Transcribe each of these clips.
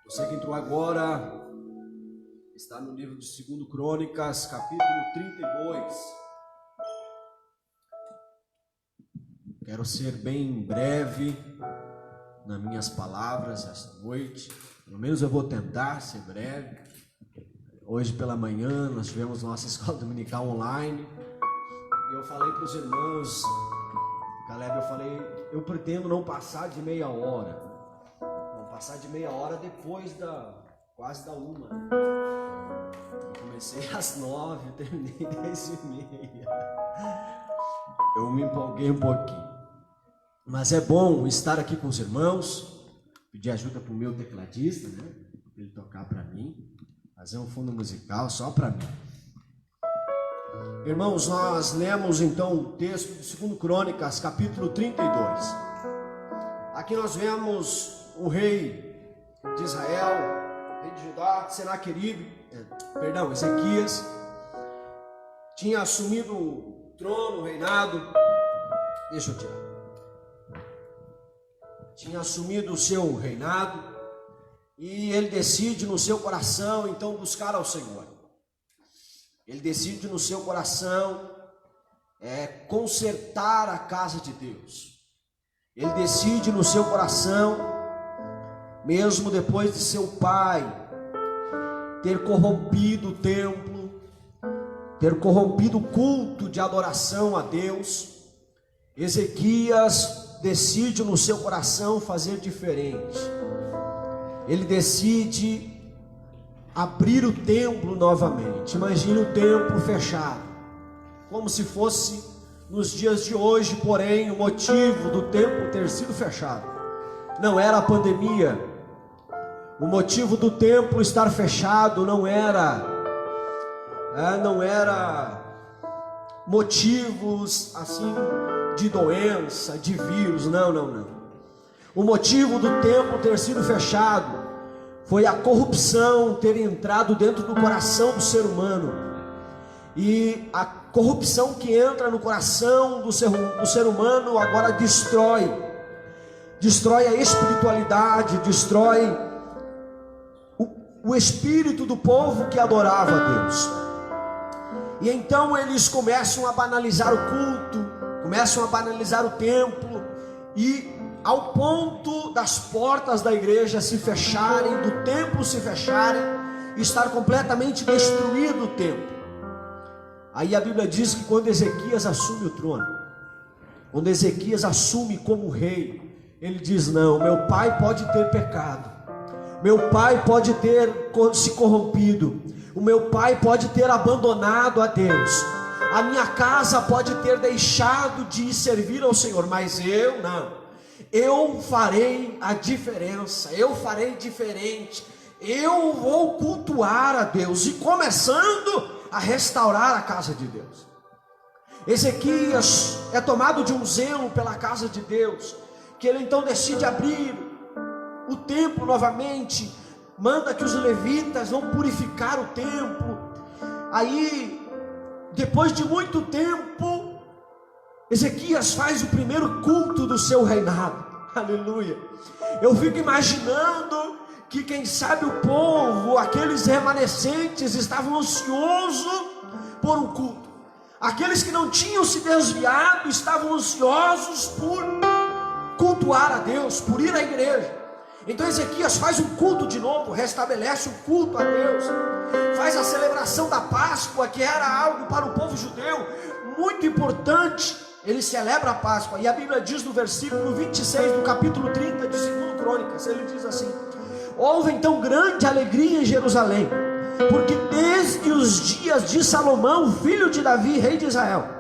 Você que entrou agora, está no livro de 2 Crônicas, capítulo 32. Quero ser bem breve nas minhas palavras esta noite. Pelo menos eu vou tentar ser breve. Hoje pela manhã nós tivemos nossa escola dominical online. E eu falei para os irmãos, Caleb, eu pretendo não passar de meia hora. Passar de meia hora depois quase da 1. Eu comecei às 9, terminei 10h30. Eu me empolguei um pouquinho. Mas é bom estar aqui com os irmãos. Pedir ajuda para o meu tecladista, né? Para ele tocar para mim. Fazer um fundo musical só para mim. Irmãos, nós lemos então o texto de 2 Crônicas, capítulo 32. Aqui nós vemos o rei de Israel, rei de Judá, Ezequias, tinha assumido o trono, o reinado. Tinha assumido o seu reinado e ele decide no seu coração então buscar ao Senhor. Ele decide no seu coração consertar a casa de Deus. Ele decide no seu coração, mesmo depois de seu pai ter corrompido o templo, ter corrompido o culto de adoração a Deus, Ezequias decide no seu coração fazer diferente. Ele decide abrir o templo novamente. Imagine o templo fechado, como se fosse nos dias de hoje, porém o motivo do templo ter sido fechado não era a pandemia. O motivo do templo estar fechado não era motivos assim de doença, de vírus, não. O motivo do templo ter sido fechado foi a corrupção ter entrado dentro do coração do ser humano. E a corrupção que entra no coração do ser humano agora destrói a espiritualidade, destrói o espírito do povo que adorava a Deus. E então eles começam a banalizar o culto, começam a banalizar o templo, e ao ponto das portas da igreja se fecharem, do templo se fecharem, estar completamente destruído o templo. Aí a Bíblia diz que quando Ezequias assume o trono, quando Ezequias assume como rei, ele diz: não, meu pai pode ter pecado, meu pai pode ter se corrompido, o meu pai pode ter abandonado a Deus, a minha casa pode ter deixado de servir ao Senhor, mas eu não. Eu farei a diferença, eu farei diferente, eu vou cultuar a Deus, e começando a restaurar a casa de Deus. Ezequias é tomado de um zelo pela casa de Deus, que ele então decide abrir o templo novamente, manda que os levitas vão purificar o templo. Aí, depois de muito tempo, Ezequias faz o primeiro culto do seu reinado. Aleluia. Eu fico imaginando que, quem sabe, o povo, aqueles remanescentes, estavam ansiosos por um culto. Aqueles que não tinham se desviado estavam ansiosos por cultuar a Deus, por ir à igreja. Então Ezequias faz um culto de novo, restabelece o culto a Deus, faz a celebração da Páscoa, que era algo para o povo judeu muito importante. Ele celebra a Páscoa, e a Bíblia diz no versículo 26 do capítulo 30 de 2 Crônicas, ele diz assim: houve então grande alegria em Jerusalém, porque desde os dias de Salomão, filho de Davi, rei de Israel,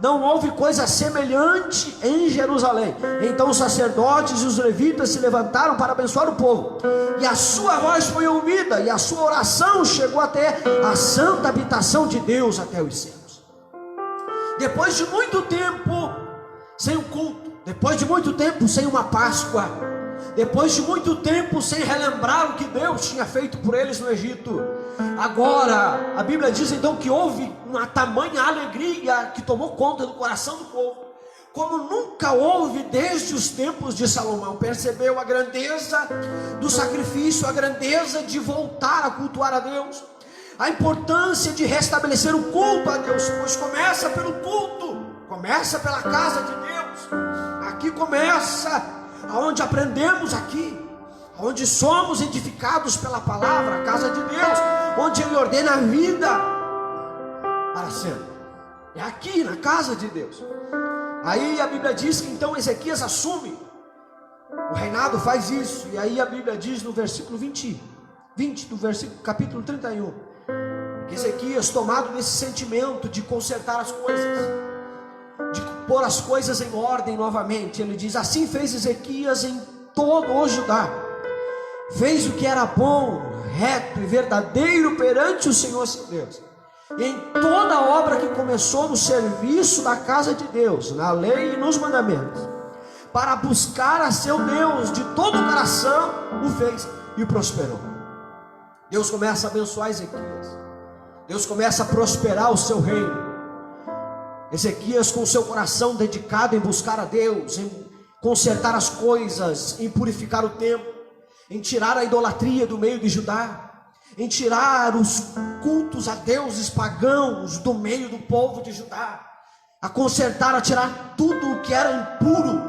não houve coisa semelhante em Jerusalém. Então os sacerdotes e os levitas se levantaram para abençoar o povo, e a sua voz foi ouvida, e a sua oração chegou até a santa habitação de Deus, até os céus. Depois de muito tempo sem um culto, depois de muito tempo sem uma Páscoa, depois de muito tempo sem relembrar o que Deus tinha feito por eles no Egito, agora a Bíblia diz então que houve uma tamanha alegria que tomou conta do coração do povo, como nunca houve desde os tempos de Salomão. Percebeu a grandeza do sacrifício, a grandeza de voltar a cultuar a Deus, a importância de restabelecer o culto a Deus, pois começa pelo culto, começa pela casa de Deus. Aqui começa, aonde aprendemos aqui, onde somos edificados pela palavra, a casa de Deus, onde Ele ordena a vida para sempre. É aqui na casa de Deus. Aí a Bíblia diz que então Ezequias assume o reinado, faz isso. E aí a Bíblia diz no versículo 20 do versículo, capítulo 31, que Ezequias, tomado desse sentimento de consertar as coisas, de pôr as coisas em ordem novamente, ele diz: assim fez Ezequias em todo o Judá, fez o que era bom, reto e verdadeiro perante o Senhor seu Deus, e em toda a obra que começou no serviço da casa de Deus, na lei e nos mandamentos, para buscar a seu Deus de todo o coração, o fez e prosperou. Deus começa a abençoar Ezequias, Deus começa a prosperar o seu reino. Ezequias, com o seu coração dedicado em buscar a Deus, em consertar as coisas, em purificar o templo, em tirar a idolatria do meio de Judá, em tirar os cultos a deuses pagãos do meio do povo de Judá, a consertar, a tirar tudo o que era impuro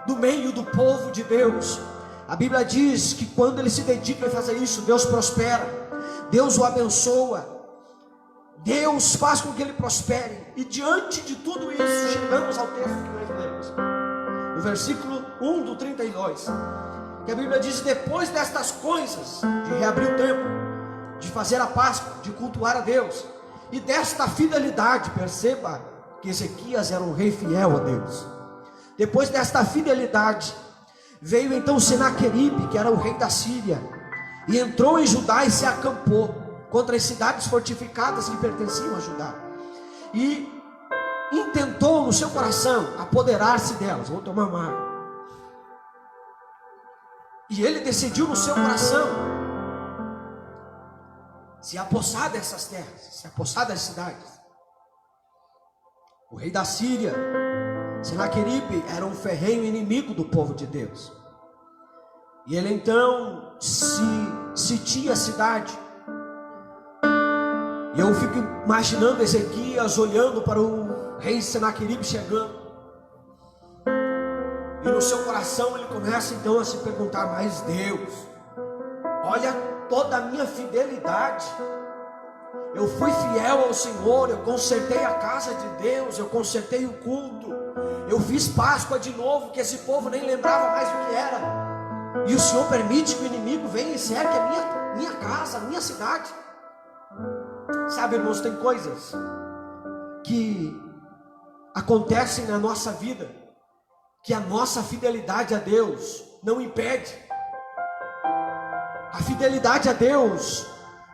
do meio do povo de Deus. A Bíblia diz que quando ele se dedica a fazer isso, Deus prospera, Deus o abençoa, Deus faz com que ele prospere. E diante de tudo isso, chegamos ao texto que nós lemos, no versículo 1 do 32, que a Bíblia diz: depois destas coisas, de reabrir o templo, de fazer a Páscoa, de cultuar a Deus, e desta fidelidade, perceba que Ezequias era um rei fiel a Deus. Depois desta fidelidade, veio então Senaqueribe, que era o rei da Síria, e entrou em Judá e se acampou contra as cidades fortificadas que pertenciam a Judá, e intentou no seu coração apoderar-se delas. Vou tomar uma água. E ele decidiu no seu coração se apossar dessas terras, se apossar das cidades. O rei da Síria, Senaqueribe, era um ferrenho inimigo do povo de Deus, e ele então sitia a cidade. E eu fico imaginando Ezequias olhando para o rei Senaqueribe chegando, e no seu coração ele começa então a se perguntar: mas Deus, olha toda a minha fidelidade, eu fui fiel ao Senhor, eu consertei a casa de Deus, eu consertei o culto, eu fiz Páscoa de novo, que esse povo nem lembrava mais o que era, e o Senhor permite que o inimigo venha e cerque a minha casa, a minha cidade. Sabe, irmãos, tem coisas que acontecem na nossa vida que a nossa fidelidade a Deus não impede. A fidelidade a Deus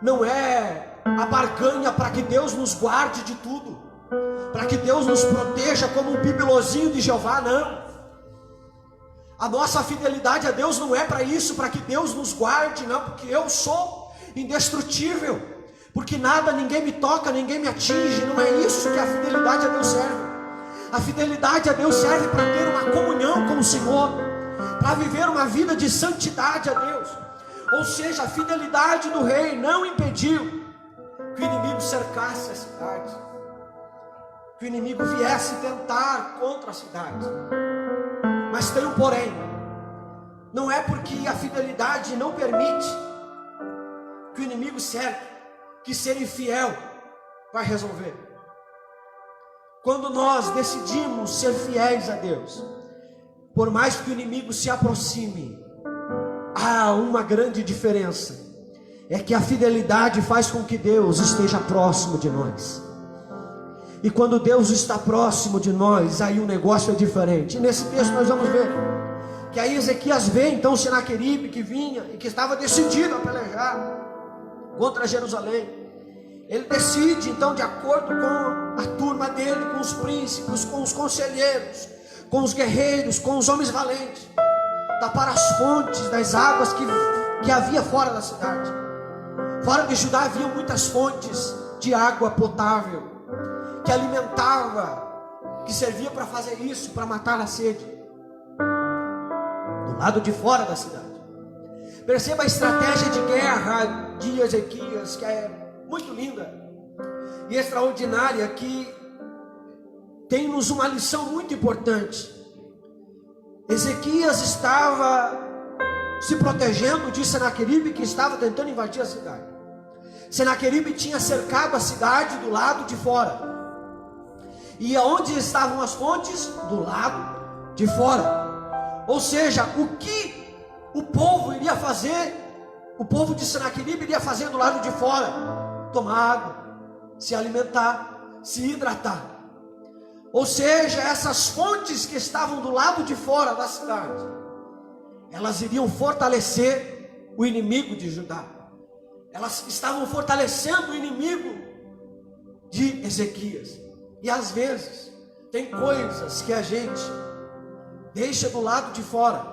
não é a barganha para que Deus nos guarde de tudo, para que Deus nos proteja como um bibelozinho de Jeová, não. A nossa fidelidade a Deus não é para isso, para que Deus nos guarde, não, porque eu sou indestrutível, porque nada, ninguém me toca, ninguém me atinge. Não é isso que a fidelidade a Deus serve. A fidelidade a Deus serve para ter uma comunhão com o Senhor, para viver uma vida de santidade a Deus. Ou seja, a fidelidade do rei não impediu que o inimigo cercasse a cidade, que o inimigo viesse tentar contra a cidade. Mas tem um porém: não é porque a fidelidade não permite que o inimigo cerque, que ser infiel vai resolver. Quando nós decidimos ser fiéis a Deus, por mais que o inimigo se aproxime, há uma grande diferença: é que a fidelidade faz com que Deus esteja próximo de nós. E quando Deus está próximo de nós, aí o negócio é diferente. E nesse texto nós vamos ver que aí Ezequias vê então Senaqueribe, que vinha e que estava decidido a pelejar contra Jerusalém. Ele decide então, de acordo com a turma dele, com os príncipes, com os conselheiros, com os guerreiros, com os homens valentes, tapar as fontes das águas que havia fora da cidade. Fora de Judá havia muitas fontes de água potável, que alimentava que servia para fazer isso, para matar a sede, do lado de fora da cidade. Perceba a estratégia de guerra de Ezequias, que é muito linda e extraordinária, que tem-nos uma lição muito importante. Ezequias estava se protegendo de Senaqueribe, que estava tentando invadir a cidade. Senaqueribe tinha cercado a cidade do lado de fora. E aonde estavam as fontes? Do lado de fora. Ou seja, o que o povo iria fazer, o povo de Senaqueribe iria fazer do lado de fora? Tomar água, se alimentar, se hidratar. Ou seja, essas fontes que estavam do lado de fora da cidade, elas iriam fortalecer o inimigo de Judá. Elas estavam fortalecendo o inimigo de Ezequias. E às vezes tem coisas que a gente deixa do lado de fora.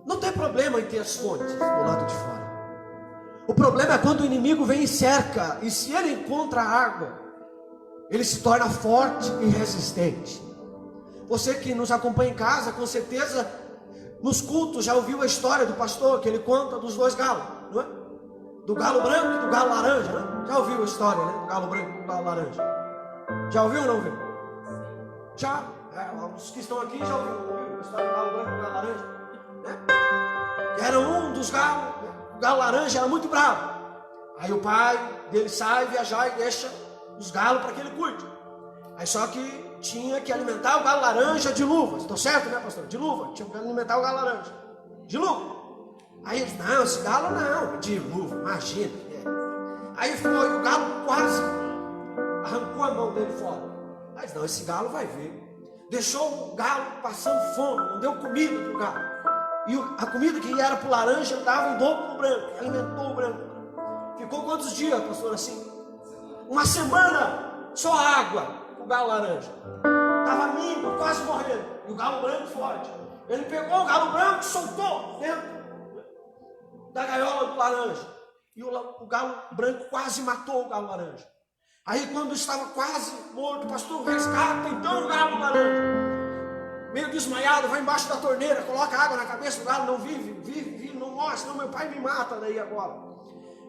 Não tem problema em ter as fontes do lado de fora. O problema é quando o inimigo vem e cerca, e se ele encontra água, ele se torna forte e resistente. Você que nos acompanha em casa, com certeza nos cultos já ouviu a história do pastor, que ele conta dos dois galos, não é? Do galo branco e do galo laranja, né? Já ouviu a história, né? Do galo branco e do galo laranja. Já ouviu ou não ouviu? Já. Os que estão aqui já ouviram a história do galo branco e do galo laranja, né? Era um dos galos, o galo laranja era muito bravo. Aí o pai dele sai viajar e deixa os galos para que ele cuide. Aí só que tinha que alimentar o galo laranja de luvas. Estou certo, né, pastor? De luva. Tinha que alimentar o galo laranja de luva. Aí ele disse, não, esse galo não, de luva, imagina. Aí foi, o galo quase arrancou a mão dele fora. Aí disse, não, esse galo vai ver. Deixou o galo passando fome, não deu comida para o galo. E a comida que era para o laranja dava em dobro para o branco, alimentou o branco. Ficou quantos dias, pastor, assim? Uma semana, só água, o galo laranja. Estava mímico, quase morrendo. E o galo branco forte. Ele pegou o galo branco e soltou dentro da gaiola do laranja. E o galo branco quase matou o galo laranja. Aí quando estava quase morto, o pastor resgata então o galo laranja. Meio desmaiado, vai embaixo da torneira, coloca água na cabeça do galo, não vive, não morre, senão meu pai me mata daí agora.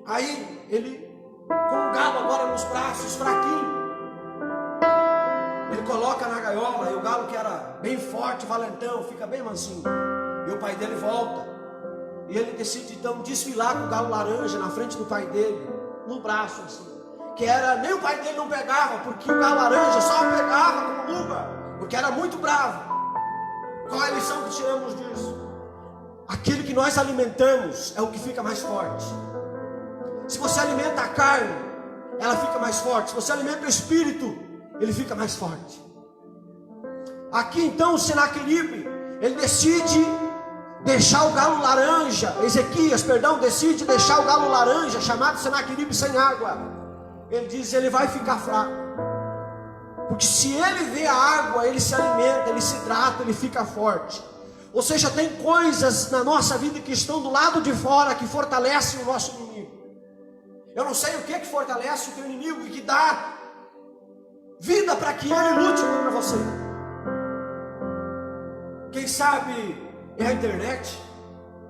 Aí ele, com o galo agora nos braços, fraquinho, ele coloca na gaiola, e o galo que era bem forte, valentão, fica bem mansinho. E o pai dele volta, e ele decide então desfilar com o galo laranja na frente do pai dele, no braço assim. Que era, nem o pai dele não pegava, porque o galo laranja só pegava com luva, porque era muito bravo. Qual é a lição que tiramos disso? Aquilo que nós alimentamos é o que fica mais forte. Se você alimenta a carne, ela fica mais forte. Se você alimenta o espírito, ele fica mais forte. Aqui então o Senaqueribe, ele decide deixar o galo laranja, Ezequias, decide deixar o galo laranja, chamado Senaqueribe, sem água. Ele diz, ele vai ficar fraco. Porque se ele vê a água, ele se alimenta, ele se hidrata, ele fica forte. Ou seja, tem coisas na nossa vida que estão do lado de fora, que fortalecem o nosso inimigo. Eu não sei o que fortalece o teu inimigo e que dá vida para que ele lute contra você. Quem sabe é a internet.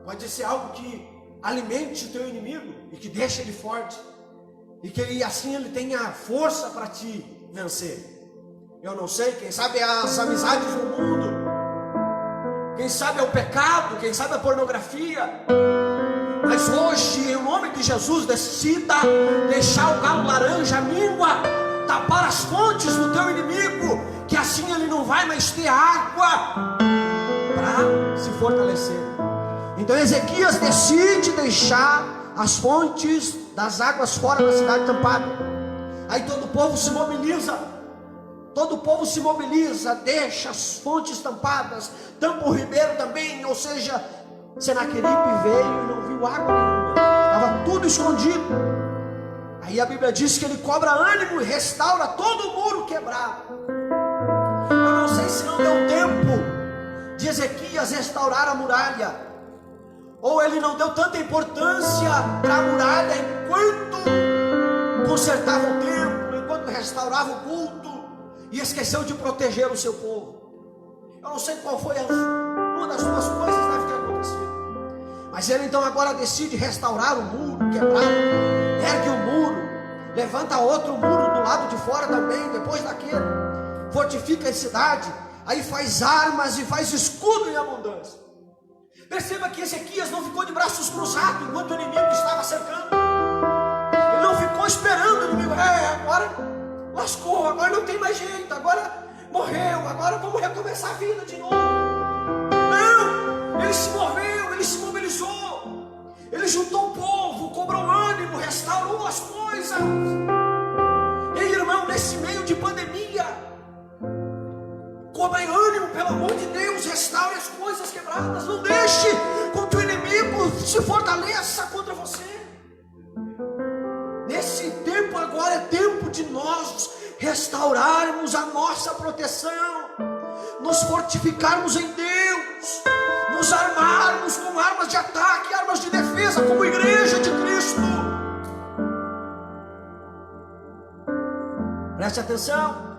Pode ser algo que alimente o teu inimigo e que deixe ele forte. E que assim ele tenha força para te vencer. Eu não sei, quem sabe é as amizades do mundo, quem sabe é o pecado, quem sabe é a pornografia. Mas hoje, em nome de Jesus, decida deixar o galo laranja, a míngua, tapar as fontes do teu inimigo, que assim ele não vai mais ter água para se fortalecer. Então Ezequias decide deixar as fontes das águas fora da cidade tampada. Aí todo o povo se mobiliza. Todo o povo se mobiliza, deixa as fontes tampadas, tampa o ribeiro também. Ou seja, Senaqueribe veio e não viu água nenhuma, estava tudo escondido. Aí a Bíblia diz que ele cobra ânimo e restaura todo o muro quebrado. Eu não sei se não deu tempo de Ezequias restaurar a muralha, ou ele não deu tanta importância para a muralha enquanto consertava o templo, enquanto restaurava o culto. e esqueceu de proteger o seu povo. Eu não sei qual foi uma das duas coisas que deve ter acontecido, mas ele então agora decide restaurar o muro quebrado, ergue o muro, levanta outro muro do lado de fora também, depois daquele, fortifica a cidade, aí faz armas e faz escudo em abundância. Perceba que Ezequias não ficou de braços cruzados enquanto o inimigo estava cercando. Ele não ficou esperando o inimigo. Agora lascou, agora não tem mais jeito, agora morreu, agora vamos recomeçar a vida de novo. Não, ele se moveu, ele se mobilizou, ele juntou o povo, cobrou ânimo, restaurou as coisas. Ei, irmão, nesse meio de pandemia, cobre ânimo, pelo amor de Deus, restaure as coisas quebradas, não deixe com que o inimigo se fortaleça contra você. Nesse tempo agora é tempo de nós restaurarmos a nossa proteção, nos fortificarmos em Deus, nos armarmos com armas de ataque, armas de defesa, como igreja de Cristo. Preste atenção,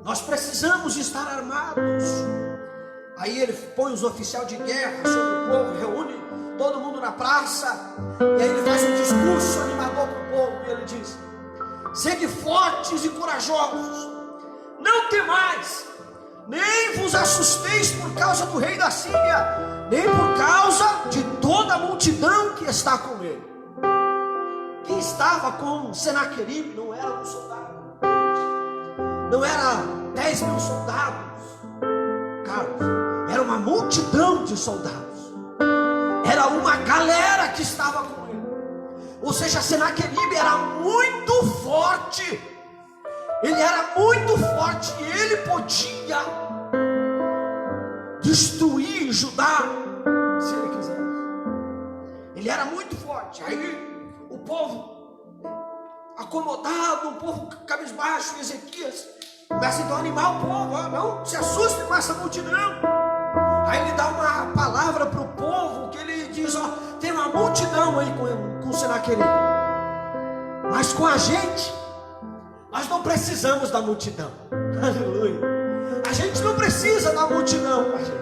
nós precisamos estar armados. Aí ele põe os oficiais de guerra sobre o povo, reúne todo mundo na praça, e aí ele faz um discurso animador para o povo, e ele diz: sede fortes e corajosos, não temais, nem vos assusteis por causa do rei da Síria, nem por causa de toda a multidão que está com ele. Quem estava com Senaqueribe não era um soldado, não era 10 mil soldados, Carlos, era uma multidão de soldados, era uma galera que estava com ele. Ou seja, Senaqueribe era muito forte, ele era muito forte, e ele podia destruir Judá se ele quisesse. Ele era muito forte. Aí o povo acomodado, o povo cabisbaixo, e Ezequias começa então a animar o povo: não se assuste com essa multidão. Aí ele dá uma palavra para o povo, que ele diz: tem uma multidão aí com Senaqueribe, mas com a gente, nós não precisamos da multidão. Aleluia. A gente não precisa da multidão com a gente.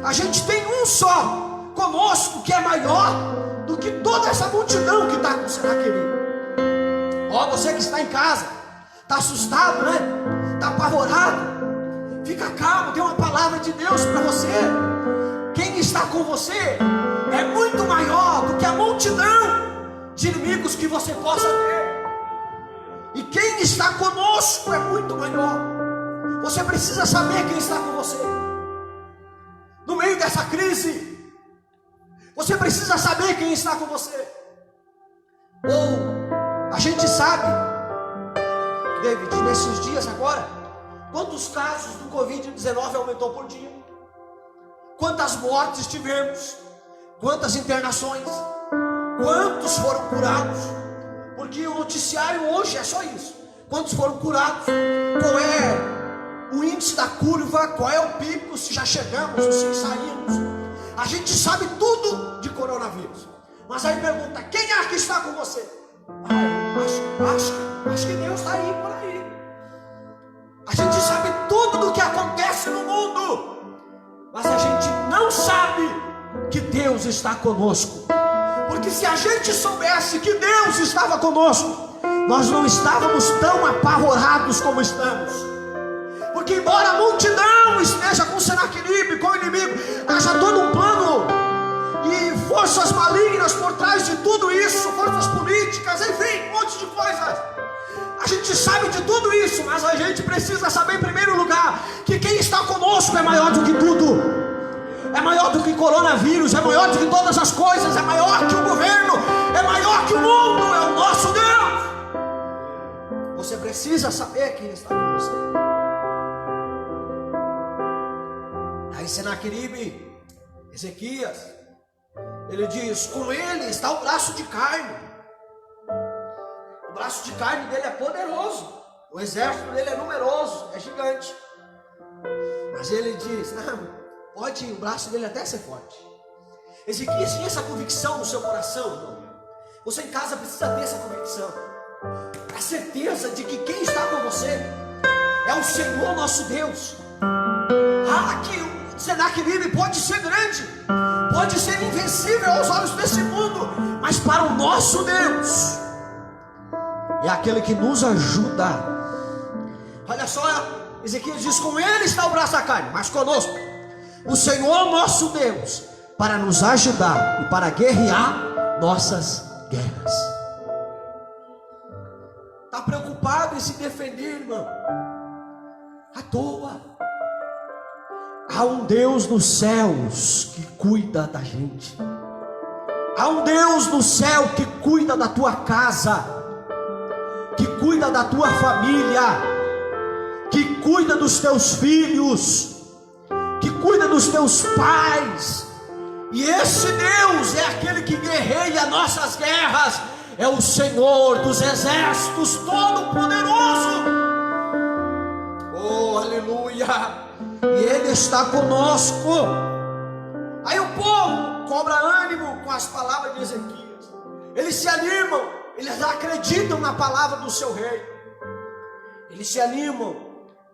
A gente tem um só conosco que é maior do que toda essa multidão que está com Senaqueribe. Você que está em casa, está assustado, né? Está apavorado. Fica calmo, tem uma palavra de Deus para você. Quem está com você é muito maior do que a multidão de inimigos que você possa ter. E quem está conosco é muito maior. Você precisa saber quem está com você no meio dessa crise. Você precisa saber quem está com você. Ou a gente sabe, David, nesses dias agora, quantos casos do Covid-19 aumentou por dia? Quantas mortes tivemos? Quantas internações? Quantos foram curados? Porque o noticiário hoje é só isso: quantos foram curados? Qual é o índice da curva? Qual é o pico? Se já chegamos ou se saímos? A gente sabe tudo de coronavírus. Mas aí pergunta: quem é que está com você? Acho que Deus está aí, por aí. A gente sabe tudo do que acontece no mundo, mas a gente não sabe que Deus está conosco. Porque se a gente soubesse que Deus estava conosco, nós não estávamos tão apavorados como estamos. Porque embora a multidão esteja com Senaqueribe, com o inimigo, haja todo um plano e forças malignas por trás de tudo isso, forças políticas, enfim, um monte de coisas. A gente sabe de tudo isso, mas a gente precisa saber em primeiro lugar que quem está conosco é maior do que tudo. É maior do que coronavírus, é maior do que todas as coisas, é maior que o governo, é maior que o mundo, é o nosso Deus. Você precisa saber quem está com você. Aí Senaqueribe, Ezequias, ele diz: com ele está o braço de carne. O braço de carne dele é poderoso, o exército dele é numeroso, é gigante. Mas ele diz: não, pode o braço dele até ser forte. Ezequias tinha essa convicção no seu coração, irmão. Você em casa precisa ter essa convicção, a certeza de que quem está com você é é o Senhor nosso Deus. Que Senaqueribe pode ser grande, pode ser invencível aos olhos desse mundo, mas para o nosso Deus é aquele que nos ajuda. Olha só, Ezequias diz: com ele está o braço da carne, mas conosco o Senhor nosso Deus, para nos ajudar e para guerrear nossas guerras. Está preocupado em se defender, irmão? À toa. Há um Deus nos céus que cuida da gente. Há um Deus no céu que cuida da tua casa, que cuida da tua família, que cuida dos teus filhos, que cuida dos teus pais. E esse Deus é aquele que guerreia nossas guerras. É o Senhor dos exércitos todo-poderoso. Oh, aleluia! E Ele está conosco. Aí o povo cobra ânimo com as palavras de Ezequias. Eles se animam, eles acreditam na palavra do seu rei. Eles se animam.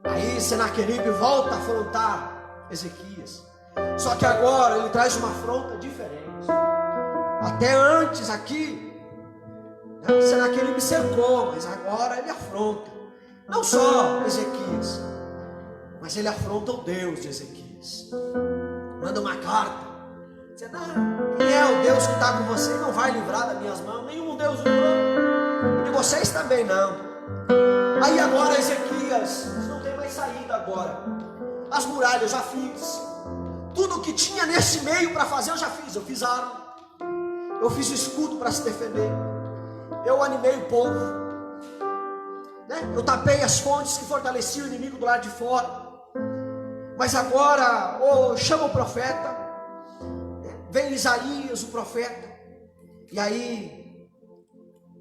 Aí Senaqueribe volta a afrontar Ezequias. Só que agora ele traz uma afronta diferente. Até antes aqui, Senaqueribe cercou, mas agora ele afronta. Não só Ezequias, mas ele afronta o Deus de Ezequias. Manda uma carta dizendo: quem é o Deus que está com você e não vai livrar das minhas mãos? Nenhum Deus livrou, e vocês também não. Aí agora Ezequias não tem mais saída agora. As muralhas eu já fiz, tudo que tinha nesse meio para fazer eu já fiz. Eu fiz arma, eu fiz escudo para se defender, eu animei o povo, eu tapei as fontes que fortaleciam o inimigo do lado de fora. Mas agora, chama o profeta, vem Isaías, o profeta. E aí,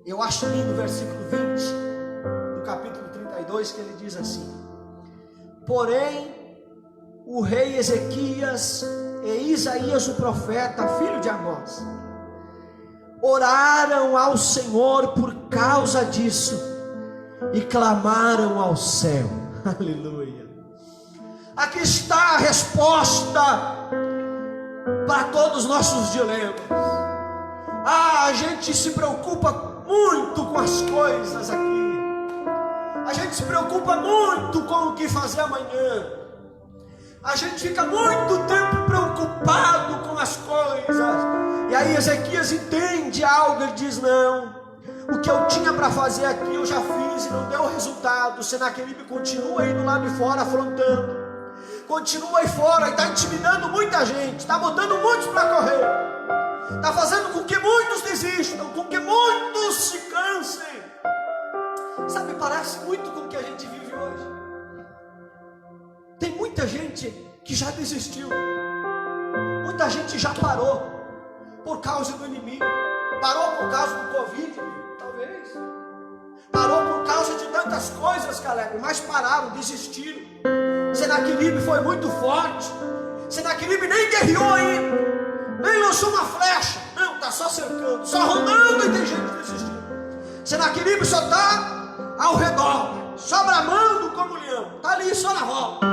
eu acho lindo o versículo 20 do capítulo 32, que ele diz assim: porém, o rei Ezequias e Isaías o profeta, filho de Amós, oraram ao Senhor por causa disso e clamaram ao céu. Aleluia. Aqui está a resposta para todos os nossos dilemas. A gente se preocupa muito com as coisas aqui. A gente se preocupa muito com o que fazer amanhã. A gente fica muito tempo preocupado com as coisas. E aí Ezequias entende algo, ele diz: não, o que eu tinha para fazer aqui eu já fiz e não deu resultado. Senaqueribe continua aí do lado de fora afrontando, continua aí fora e está intimidando muita gente, está botando muitos para correr, está fazendo com que muitos desistam, com que muitos se cansem. Sabe, parece muito com o que a gente vive hoje. Tem muita gente que já desistiu, muita gente já parou por causa do inimigo, parou por causa do Covid, talvez, parou por causa de tantas coisas, Caleb, mas pararam, desistiram. Senaqueribe foi muito forte. Senaqueribe nem guerreou ainda, nem lançou uma flecha, não, está só cercando, só rondando, e tem gente desistindo. Senaqueribe só está ao redor, só bramando como leão, está ali só na volta.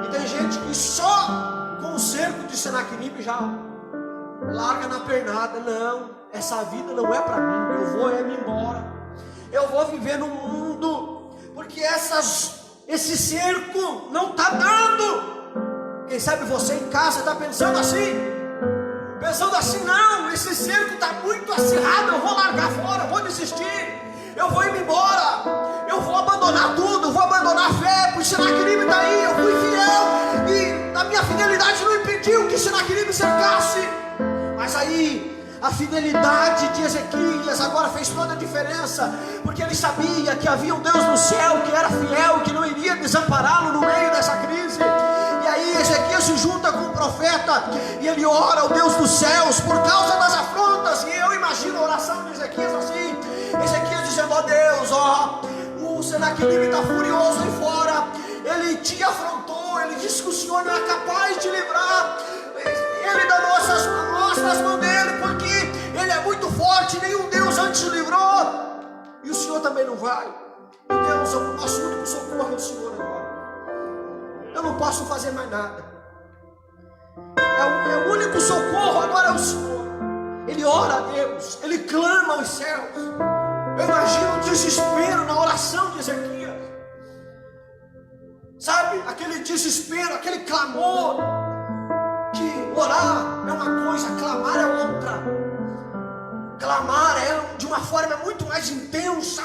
E tem gente que só com o cerco de Senaqueribe já larga na pernada. Não, essa vida não é para mim, eu vou me embora, eu vou viver no mundo, porque esse cerco não está dando. Quem sabe você em casa está pensando assim, não, esse cerco está muito acirrado, eu vou largar fora, eu vou desistir, eu vou ir embora, eu vou abandonar tudo, eu vou abandonar a fé, porque Senaqueribe está aí, eu fui fiel, e a minha fidelidade não impediu que Senaqueribe cercasse. Mas aí a fidelidade de Ezequias agora fez toda a diferença, porque ele sabia que havia um Deus no céu que era fiel, que não iria desampará-lo no meio dessa crise. E aí Ezequias se junta com o profeta e ele ora ao Deus dos céus por causa das afrontas. E eu imagino a oração de Ezequias assim, Ezequias dizendo: ó Deus, o Senaqueribe está furioso aí fora, ele te afrontou, ele disse que o Senhor não é capaz de livrar ele das nossas mãos dele, porque ele é muito forte, nenhum Deus antes o livrou, e o Senhor também não vai. E Deus, o nosso único socorro é o Senhor agora. eu não posso fazer mais nada. O único socorro agora é o Senhor. Ele ora a Deus, ele clama aos céus. Eu imagino o desespero na oração de Ezequias. Sabe, aquele desespero, aquele clamor. Que orar é uma coisa, clamar é outra. Clamar é de uma forma muito mais intensa.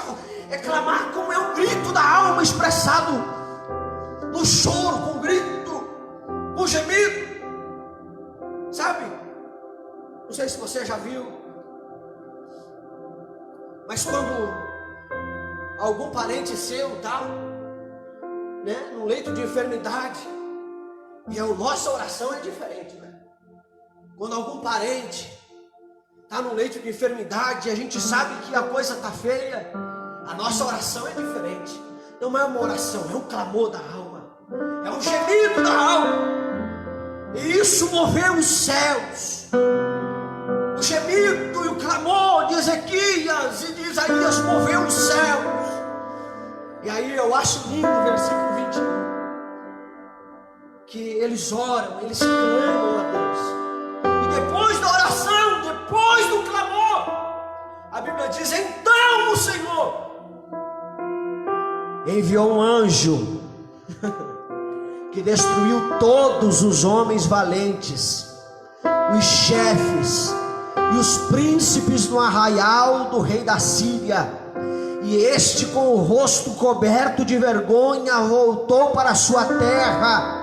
É clamar como é um grito da alma expressado no choro, com grito, com gemido. Sabe? Não sei se você já viu, mas quando algum parente seu está, né, no leito de enfermidade, e a nossa oração é diferente, né? Quando algum parente está no leito de enfermidade e a gente sabe que a coisa está feia, a nossa oração é diferente. Não é uma oração, é um clamor da alma, é um gemido da alma. E isso moveu os céus. O gemido e o clamor de Ezequias e de Isaías moveu os céus. E aí eu acho lindo o versículo 21, que eles oram, eles clamam a Deus. E depois da oração, depois do clamor, a Bíblia diz: então o Senhor enviou um anjo que destruiu todos os homens valentes, os chefes e os príncipes no arraial do rei da Síria. E este, com o rosto coberto de vergonha, voltou para a sua terra.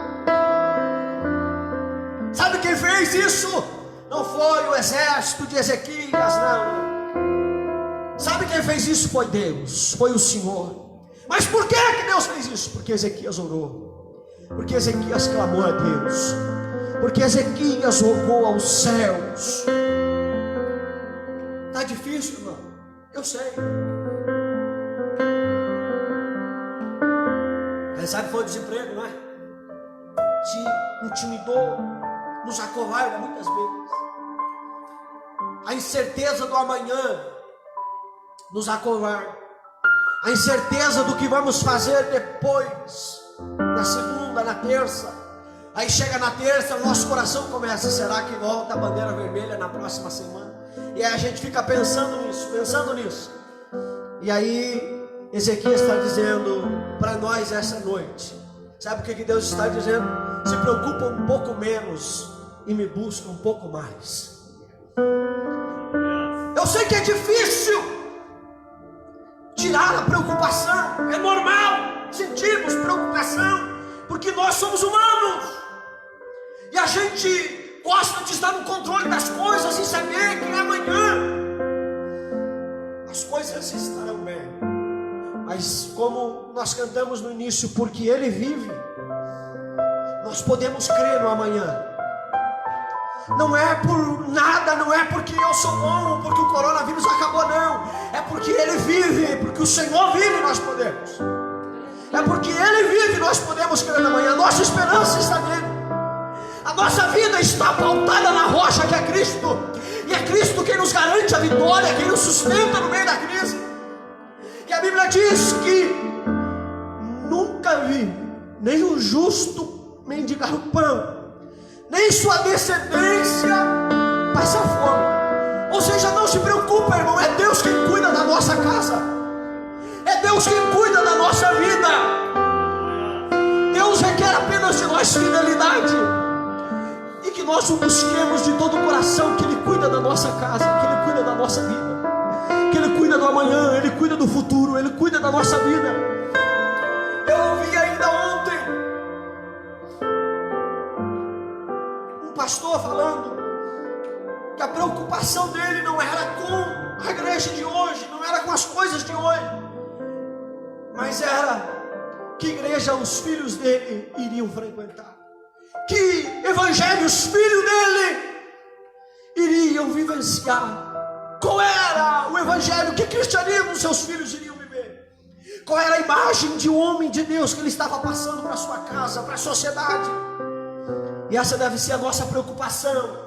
Sabe quem fez isso? Não foi o exército de Ezequias, não. Sabe quem fez isso? Foi Deus, foi o Senhor. Mas por que Deus fez isso? Porque Ezequias orou, porque Ezequias clamou a Deus, porque Ezequias rogou aos céus. Está difícil, irmão, eu sei. Quem sabe foi o desemprego, não é? Te intimidou, nos acovarda muitas vezes. A incerteza do amanhã nos acovarda. A incerteza do que vamos fazer depois, na segunda, na terça. Aí chega na terça, o nosso coração começa: será que volta a bandeira vermelha na próxima semana? E aí a gente fica pensando nisso. E aí Ezequias está dizendo para nós essa noite, sabe o que Deus está dizendo? Se preocupa um pouco menos e me busca um pouco mais. Eu sei que é difícil tirar a preocupação, é normal sentirmos preocupação, porque nós somos humanos, e a gente gosta de estar no controle das coisas e saber que amanhã as coisas estarão bem. Mas como nós cantamos no início, porque Ele vive, nós podemos crer no amanhã. Não é por nada, não é porque eu sou bom, porque o coronavírus acabou, não. É porque Ele vive, porque o Senhor vive, nós podemos. É porque Ele vive, nós podemos crer no amanhã. A nossa esperança está nele. A nossa vida está pautada na rocha que é Cristo. E é Cristo quem nos garante a vitória, quem nos sustenta no meio da crise. E a Bíblia diz que nunca vi nem o justo mendigar o pão, nem sua descendência passar fome. Ou seja, não se preocupa, irmão, é Deus quem cuida da nossa casa, é Deus quem cuida da nossa vida. Deus requer apenas de nós fidelidade, e que nós o busquemos de todo o coração, que Ele cuida da nossa casa, que Ele cuida da nossa vida, que Ele cuida do amanhã, Ele cuida do futuro, Ele cuida da nossa vida. Eu ouvi ainda ontem um pastor falando que a preocupação dele não era com a igreja de hoje, não era com as coisas de hoje, mas era que igreja os filhos dele iriam frequentar, que evangelho os filhos dele iriam vivenciar. Qual era o evangelho, que cristianismo seus filhos iriam viver? Qual era a imagem de um homem de Deus que ele estava passando para a sua casa, para a sociedade? E essa deve ser a nossa preocupação,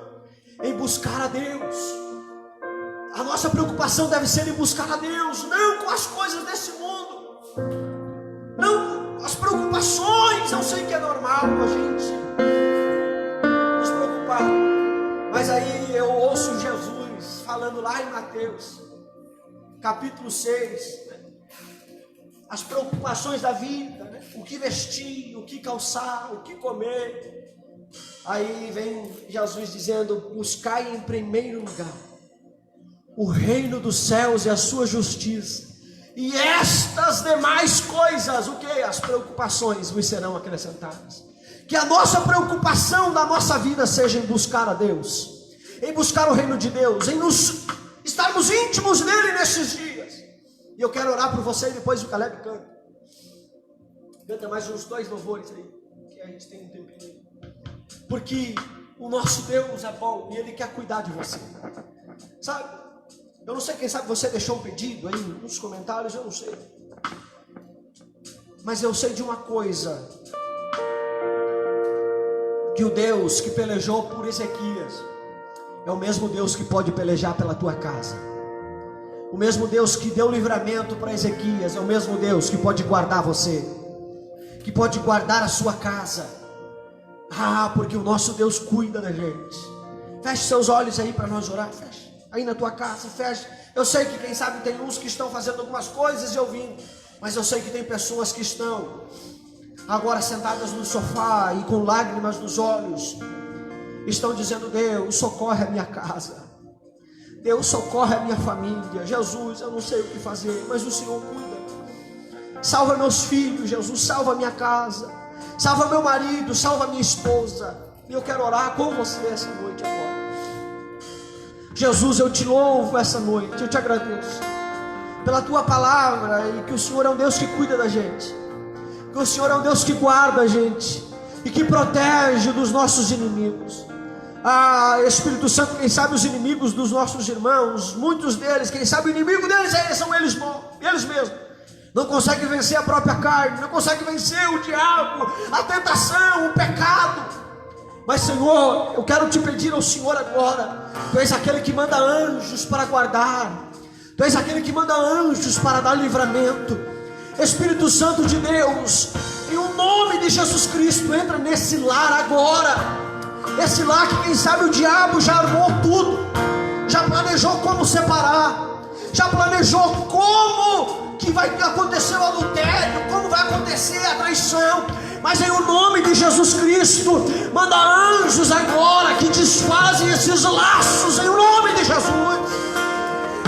em buscar a Deus. A nossa preocupação deve ser em buscar a Deus, não com as coisas desse mundo, não as preocupações, eu sei que é normal a gente nos preocupar, mas aí eu ouço Jesus falando lá em Mateus, capítulo 6, as preocupações da vida, né? O que vestir, o que calçar, o que comer. Aí vem Jesus dizendo: buscai em primeiro lugar o reino dos céus e a sua justiça, e estas demais coisas, o que? As preocupações vos serão acrescentadas. Que a nossa preocupação da nossa vida seja em buscar a Deus, em buscar o reino de Deus, em nos estarmos íntimos nele nesses dias. E eu quero orar por você, e depois o Caleb canta mais uns 2 louvores aí, que a gente tem um tempinho, porque o nosso Deus é bom e Ele quer cuidar de você, sabe? Eu não sei, quem sabe você deixou um pedido aí nos comentários, eu não sei, mas eu sei de uma coisa, que o Deus que pelejou por Ezequias é o mesmo Deus que pode pelejar pela tua casa. O mesmo Deus que deu livramento para Ezequias é o mesmo Deus que pode guardar você, que pode guardar a sua casa. Porque o nosso Deus cuida da gente. Feche seus olhos aí para nós orar. Feche aí na tua casa, feche. Eu sei que quem sabe tem uns que estão fazendo algumas coisas e ouvindo, mas eu sei que tem pessoas que estão agora sentadas no sofá e com lágrimas nos olhos, estão dizendo: Deus, socorre a minha casa, Deus, socorre a minha família. Jesus, eu não sei o que fazer, mas o Senhor cuida. Salva meus filhos, Jesus, salva minha casa, salva meu marido, salva minha esposa. E eu quero orar com você essa noite agora. Jesus, eu te louvo essa noite, eu te agradeço pela tua palavra, e que o Senhor é um Deus que cuida da gente, que o Senhor é um Deus que guarda a gente e que protege dos nossos inimigos. Espírito Santo, quem sabe os inimigos dos nossos irmãos, muitos deles, quem sabe o inimigo deles são eles mesmos. Não conseguem vencer a própria carne, não conseguem vencer o diabo, a tentação, o pecado. Mas Senhor, eu quero te pedir ao Senhor agora: Tu és aquele que manda anjos para guardar, Tu és aquele que manda anjos para dar livramento. Espírito Santo de Deus, em o nome de Jesus Cristo, entra nesse lar agora. Esse lar que quem sabe o diabo já armou tudo, já planejou como separar, já planejou como que vai acontecer o adultério, como vai acontecer a traição. Mas em o nome de Jesus Cristo, manda anjos agora que desfazem esses laços, em o nome de Jesus.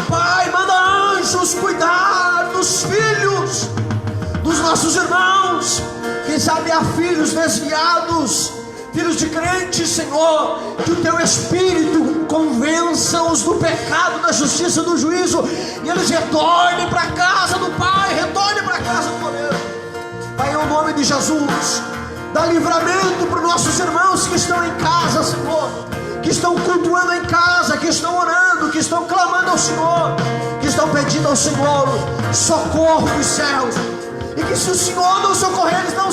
Pai, manda anjos cuidar dos filhos dos nossos irmãos. Quem sabe há filhos desviados, filhos de crentes, Senhor, que o Teu Espírito convença-os do pecado, da justiça, do juízo, e eles retornem para a casa do Pai, retornem para a casa do Poder. Pai, em nome de Jesus, dá livramento para os nossos irmãos que estão em casa, Senhor, que estão cultuando em casa, que estão orando, que estão clamando ao Senhor, que estão pedindo ao Senhor socorro dos céus, e que se o Senhor não socorrer, eles não